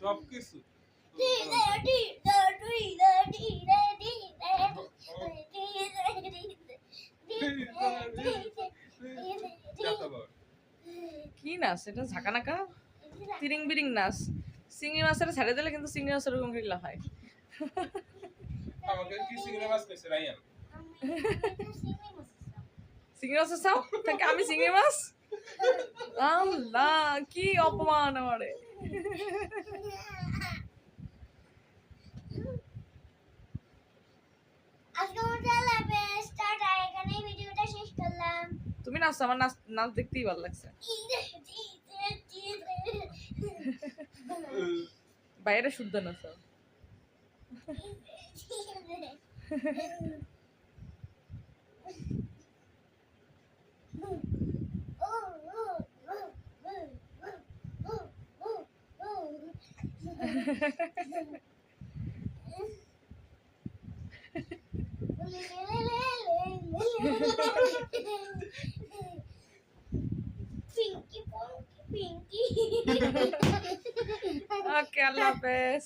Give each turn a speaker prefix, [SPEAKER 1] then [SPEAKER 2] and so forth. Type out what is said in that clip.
[SPEAKER 1] সবকিছু
[SPEAKER 2] কি নাচ এটা? ঝাঁকানাকা তিরিং বিরিং নাচ। চিংড়ি মাছের ছেড়ে দিলে কিন্তু চিংড়ি মাছের ওরকম করে লাফায়।
[SPEAKER 1] আমাকে কি চিংড়ি মাছ কইছে রাইয়ান?
[SPEAKER 2] চিংড়ি মাছের চাও থাকে আমি চিংড়ি মাছ? আল্লাহ কি অপমান আমারে। তুমি নাচছো, আমার নাচ নাচ দেখতেই ভালো লাগছে। বাইরে শুদ্ধ নাচো। ওকে, আল্লাহ হাফেজ।